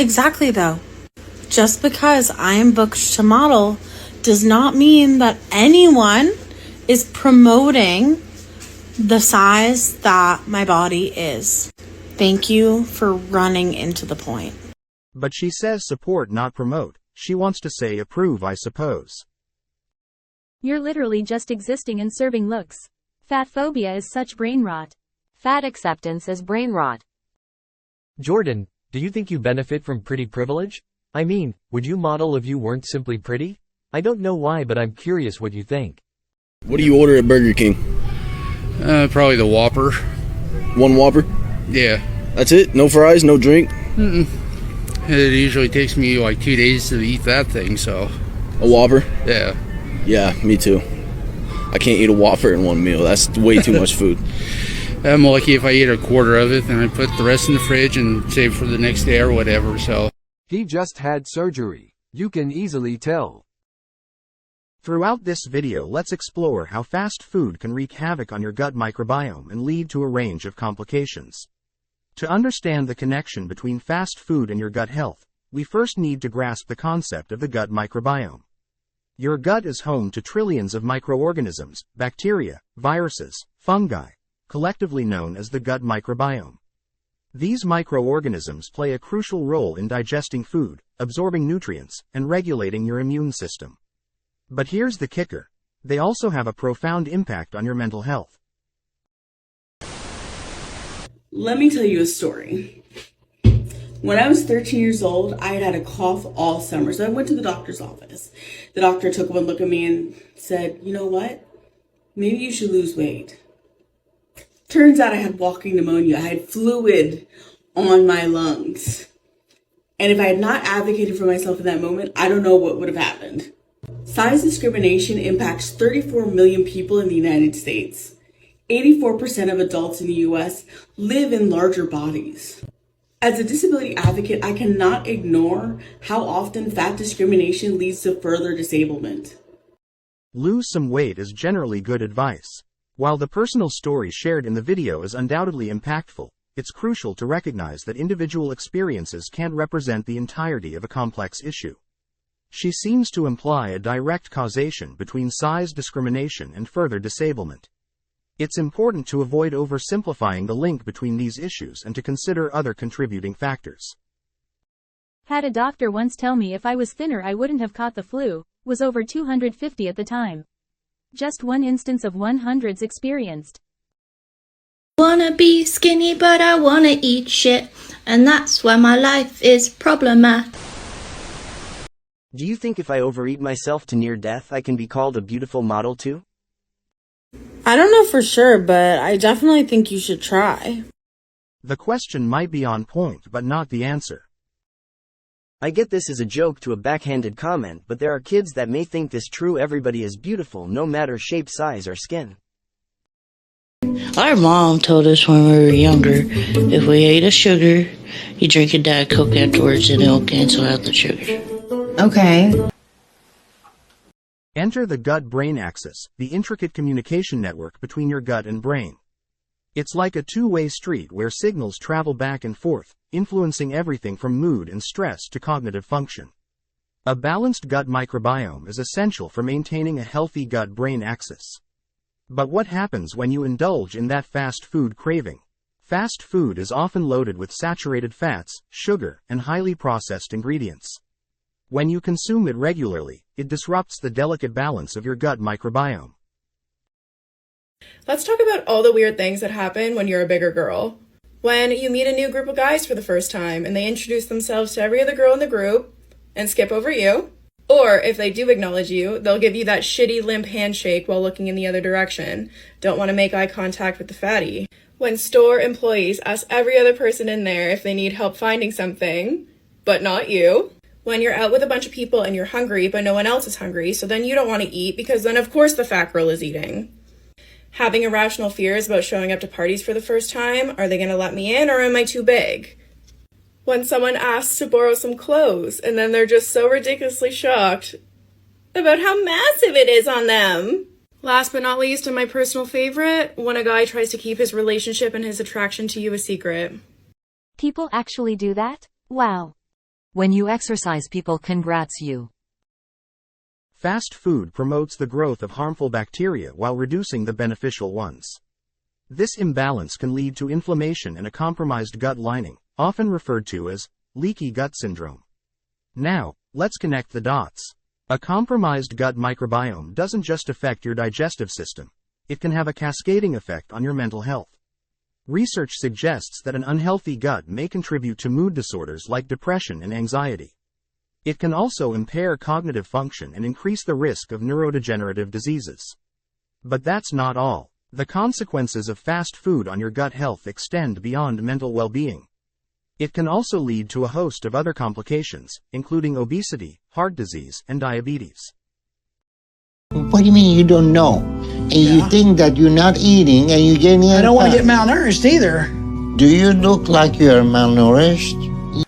Exactly, though. Just because I am booked to model does not mean that anyone is promoting the size that my body is. Thank you for running into the point. But she says support, not promote. She wants to say approve, I suppose. You're literally just existing and serving looks. Fat phobia is such brain rot. Fat acceptance is brain rot. Jordan, do you think you benefit from pretty privilege? I mean, would you model if you weren't simply pretty? I don't know why, but I'm curious what you think. What do you order at Burger King? Probably the Whopper. One Whopper? Yeah. That's it? No fries, no drink? It usually takes me like 2 days to eat that thing, so. A Whopper? Yeah. Yeah, me too. I can't eat a Whopper in one meal. That's way too much food. I'm lucky if I eat a quarter of it, then I put the rest in the fridge and save for the next day or whatever, so. He just had surgery. You can easily tell. Throughout this video, let's explore how fast food can wreak havoc on your gut microbiome and lead to a range of complications. To understand the connection between fast food and your gut health, we first need to grasp the concept of the gut microbiome. Your gut is home to trillions of microorganisms, bacteria, viruses, fungi, collectively known as the gut microbiome. These microorganisms play a crucial role in digesting food, absorbing nutrients, and regulating your immune system. But here's the kicker. They also have a profound impact on your mental health. Let me tell you a story. When I was 13 years old, I had a cough all summer, so I went to the doctor's office. The doctor took one look at me and said, you know what? Maybe you should lose weight. Turns out I had walking pneumonia. I had fluid on my lungs. And if I had not advocated for myself in that moment, I don't know what would have happened. Size discrimination impacts 34 million people in the United States. 84% of adults in the US live in larger bodies. As a disability advocate, I cannot ignore how often fat discrimination leads to further disablement. Lose some weight is generally good advice. While the personal story shared in the video is undoubtedly impactful, it's crucial to recognize that individual experiences can't represent the entirety of a complex issue. She seems to imply a direct causation between size discrimination and further disablement. It's important to avoid oversimplifying the link between these issues and to consider other contributing factors. Had a doctor once tell me if I was thinner I wouldn't have caught the flu, was over 250 at the time. Just one instance of 100s experienced. Wanna be skinny but I wanna eat shit, and that's why my life is problematic. Do you think if I overeat myself to near death I can be called a beautiful model too? I don't know for sure, but I definitely think you should try. The question might be on point, but not the answer. I get this as a joke to a backhanded comment, but there are kids that may think this true. Everybody is beautiful no matter shape, size, or skin. Our mom told us when we were younger, if we ate a sugar, you drink a Diet Coke afterwards and it'll cancel out the sugar. Okay. Enter the gut-brain axis, the intricate communication network between your gut and brain. It's like a two-way street where signals travel back and forth, influencing everything from mood and stress to cognitive function. A balanced gut microbiome is essential for maintaining a healthy gut-brain axis. But what happens when you indulge in that fast food craving? Fast food is often loaded with saturated fats, sugar, and highly processed ingredients. When you consume it regularly, it disrupts the delicate balance of your gut microbiome. Let's talk about all the weird things that happen when you're a bigger girl. When you meet a new group of guys for the first time and they introduce themselves to every other girl in the group and skip over you. Or if they do acknowledge you, they'll give you that shitty limp handshake while looking in the other direction. Don't want to make eye contact with the fatty. When store employees ask every other person in there if they need help finding something, but not you. When you're out with a bunch of people and you're hungry but no one else is hungry, so then you don't want to eat because then of course the fat girl is eating. Having irrational fears about showing up to parties for the first time. Are they going to let me in or am I too big? When someone asks to borrow some clothes and then they're just so ridiculously shocked about how massive it is on them. Last but not least, and my personal favorite, when a guy tries to keep his relationship and his attraction to you a secret. People actually do that? Wow. When you exercise, people congrats you. Fast food promotes the growth of harmful bacteria while reducing the beneficial ones. This imbalance can lead to inflammation and a compromised gut lining, often referred to as leaky gut syndrome. Now, let's connect the dots. A compromised gut microbiome doesn't just affect your digestive system, it can have a cascading effect on your mental health. Research suggests that an unhealthy gut may contribute to mood disorders like depression and anxiety. It can also impair cognitive function and increase the risk of neurodegenerative diseases. But that's not all. The consequences of fast food on your gut health extend beyond mental well-being. It can also lead to a host of other complications, including obesity, heart disease, and diabetes. What do you mean you don't know? And you think that you're not eating and you're getting I don't want to get malnourished either. Do you look like you're malnourished?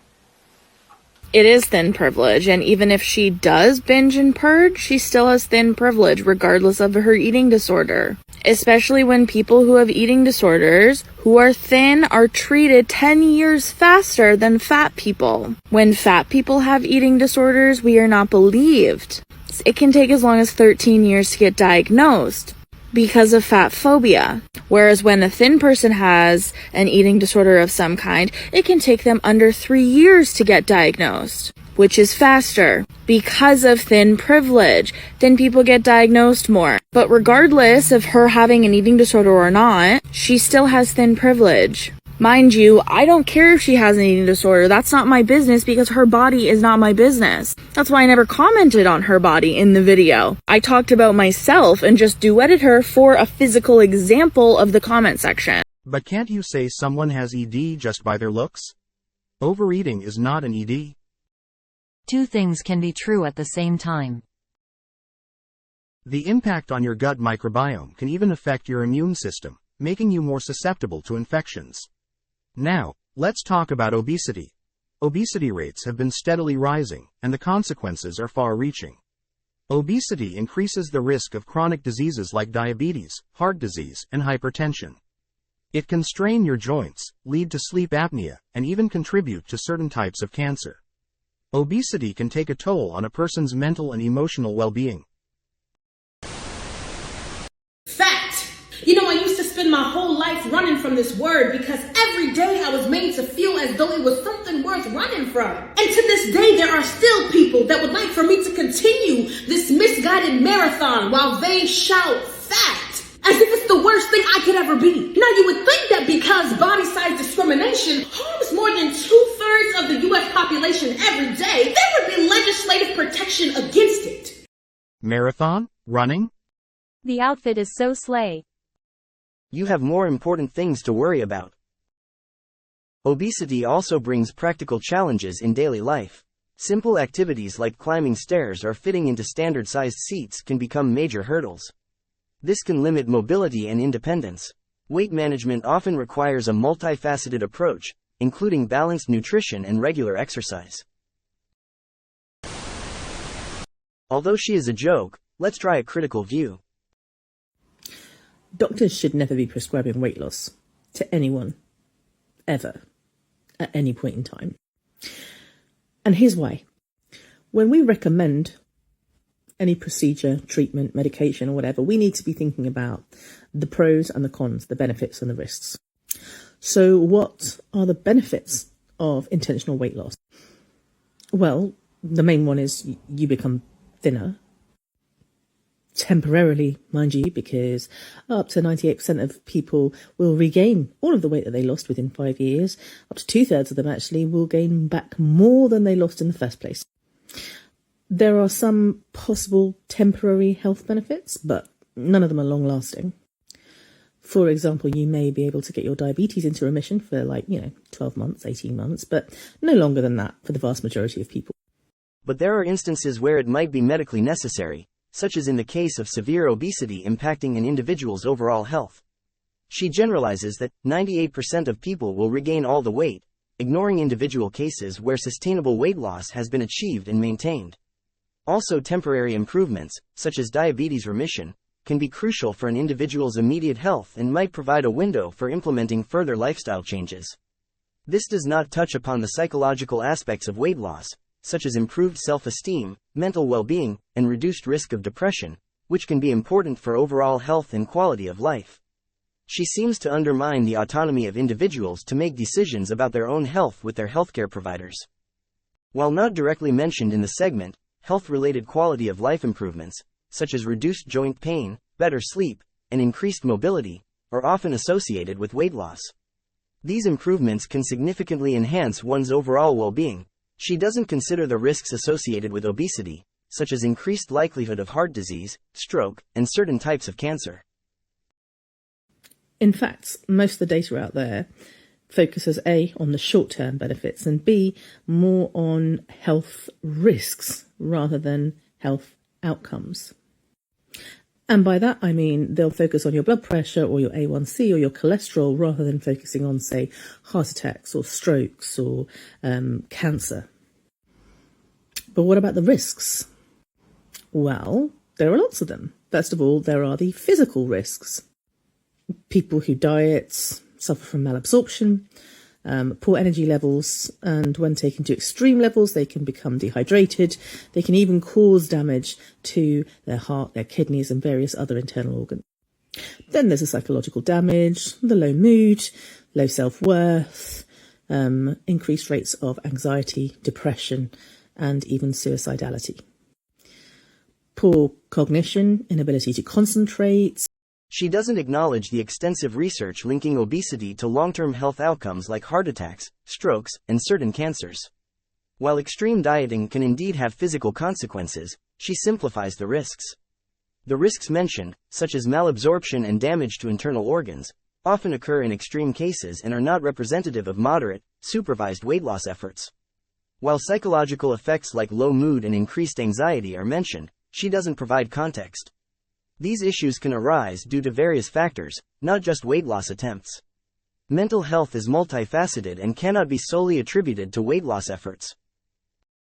It is thin privilege, and even if she does binge and purge, she still has thin privilege regardless of her eating disorder. Especially when people who have eating disorders, who are thin, are treated 10 years faster than fat people. When fat people have eating disorders, we are not believed. It can take as long as 13 years to get diagnosed because of fat phobia. Whereas when a thin person has an eating disorder of some kind, it can take them under 3 years to get diagnosed, which is faster because of thin privilege. Thin people get diagnosed more. But regardless of her having an eating disorder or not, she still has thin privilege. Mind you, I don't care if she has an eating disorder. That's not my business because her body is not my business. That's why I never commented on her body in the video. I talked about myself and just duetted her for a physical example of the comment section. But can't you say someone has ED just by their looks? Overeating is not an ED. Two things can be true at the same time. The impact on your gut microbiome can even affect your immune system, making you more susceptible to infections. Now, let's talk about obesity. Obesity rates have been steadily rising, and the consequences are far-reaching. Obesity increases the risk of chronic diseases like diabetes, heart disease, and hypertension. It can strain your joints, lead to sleep apnea, and even contribute to certain types of cancer. Obesity can take a toll on a person's mental and emotional well-being. Fact! You know, I used to spend my whole life running from this word because every day I was made to feel as though it was something worth running from. And to this day, there are still people that would like for me to continue this misguided marathon while they shout fat, as if it's the worst thing I could ever be. Now, you would think that because body size discrimination harms more than 2/3 of the U.S. population every day, there would be legislative protection against it. Marathon? Running? The outfit is so slay. You have more important things to worry about. Obesity also brings practical challenges in daily life. Simple activities like climbing stairs or fitting into standard-sized seats can become major hurdles. This can limit mobility and independence. Weight management often requires a multifaceted approach, including balanced nutrition and regular exercise. Although she is a joke, let's try a critical view. Doctors should never be prescribing weight loss to anyone, ever, at any point in time. And here's why. When we recommend any procedure, treatment, medication, or whatever, we need to be thinking about the pros and the cons, the benefits and the risks. So what are the benefits of intentional weight loss? Well, the main one is you become thinner. Temporarily, mind you, because up to 98% of people will regain all of the weight that they lost within 5 years. Up to 2/3 of them actually will gain back more than they lost in the first place. There are some possible temporary health benefits, but none of them are long lasting. For example, you may be able to get your diabetes into remission for 12 months, 18 months, but no longer than that for the vast majority of people. But there are instances where it might be medically necessary, such as in the case of severe obesity impacting an individual's overall health. She generalizes that 98% of people will regain all the weight, ignoring individual cases where sustainable weight loss has been achieved and maintained. Also, temporary improvements, such as diabetes remission, can be crucial for an individual's immediate health and might provide a window for implementing further lifestyle changes. This does not touch upon the psychological aspects of weight loss, such as improved self-esteem, mental well-being, and reduced risk of depression, which can be important for overall health and quality of life. She seems to undermine the autonomy of individuals to make decisions about their own health with their healthcare providers. While not directly mentioned in the segment, health-related quality of life improvements, such as reduced joint pain, better sleep, and increased mobility, are often associated with weight loss. These improvements can significantly enhance one's overall well-being. She doesn't consider the risks associated with obesity, such as increased likelihood of heart disease, stroke, and certain types of cancer. In fact, most of the data out there focuses A, on the short-term benefits, and B, more on health risks rather than health outcomes. And by that I mean they'll focus on your blood pressure or your A1C or your cholesterol rather than focusing on, say, heart attacks or strokes or cancer. But what about the risks? Well, there are lots of them. First of all, there are the physical risks. People who diet suffer from malabsorption, poor energy levels, and when taken to extreme levels, they can become dehydrated. They can even cause damage to their heart, their kidneys, and various other internal organs. Then there's the psychological damage, the low mood, low self-worth, increased rates of anxiety, depression, and even suicidality. Poor cognition, inability to concentrate. She doesn't acknowledge the extensive research linking obesity to long-term health outcomes like heart attacks, strokes, and certain cancers. While extreme dieting can indeed have physical consequences, she simplifies the risks. The risks mentioned, such as malabsorption and damage to internal organs, often occur in extreme cases and are not representative of moderate, supervised weight loss efforts. While psychological effects like low mood and increased anxiety are mentioned, she doesn't provide context. These issues can arise due to various factors, not just weight loss attempts. Mental health is multifaceted and cannot be solely attributed to weight loss efforts.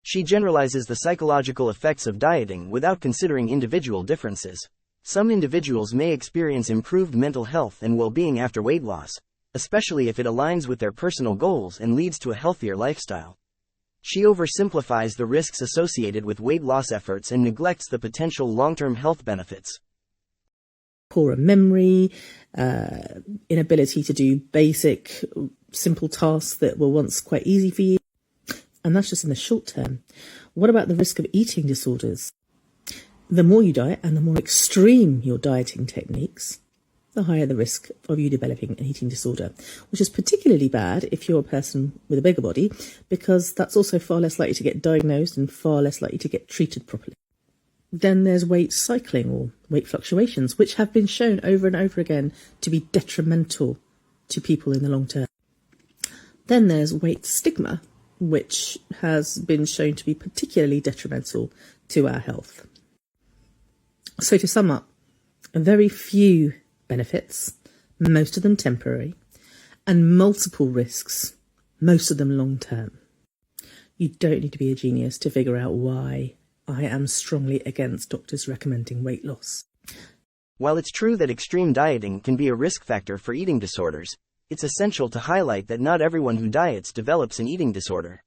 She generalizes the psychological effects of dieting without considering individual differences. Some individuals may experience improved mental health and well-being after weight loss, especially if it aligns with their personal goals and leads to a healthier lifestyle. She oversimplifies the risks associated with weight loss efforts and neglects the potential long-term health benefits. Poorer memory, inability to do basic, simple tasks that were once quite easy for you. And that's just in the short term. What about the risk of eating disorders? The more you diet and the more extreme your dieting techniques, the higher the risk of you developing an eating disorder, which is particularly bad if you're a person with a bigger body, because that's also far less likely to get diagnosed and far less likely to get treated properly. Then there's weight cycling or weight fluctuations, which have been shown over and over again to be detrimental to people in the long term. Then there's weight stigma, which has been shown to be particularly detrimental to our health. So to sum up, very few benefits, most of them temporary, and multiple risks, most of them long term. You don't need to be a genius to figure out why I am strongly against doctors recommending weight loss. While it's true that extreme dieting can be a risk factor for eating disorders, it's essential to highlight that not everyone who diets develops an eating disorder.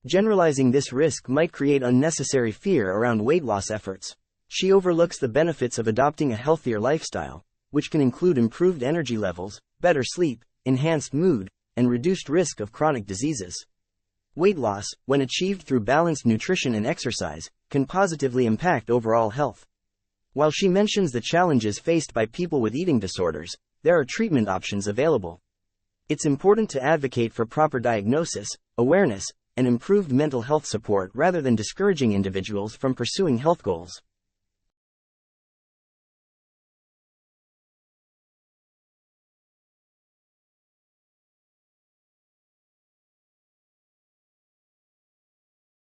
Generalizing this risk might create unnecessary fear around weight loss efforts. She overlooks the benefits of adopting a healthier lifestyle, which can include improved energy levels, better sleep, enhanced mood, and reduced risk of chronic diseases. Weight loss, when achieved through balanced nutrition and exercise, can positively impact overall health. While she mentions the challenges faced by people with eating disorders, there are treatment options available. It's important to advocate for proper diagnosis, awareness, and improved mental health support rather than discouraging individuals from pursuing health goals.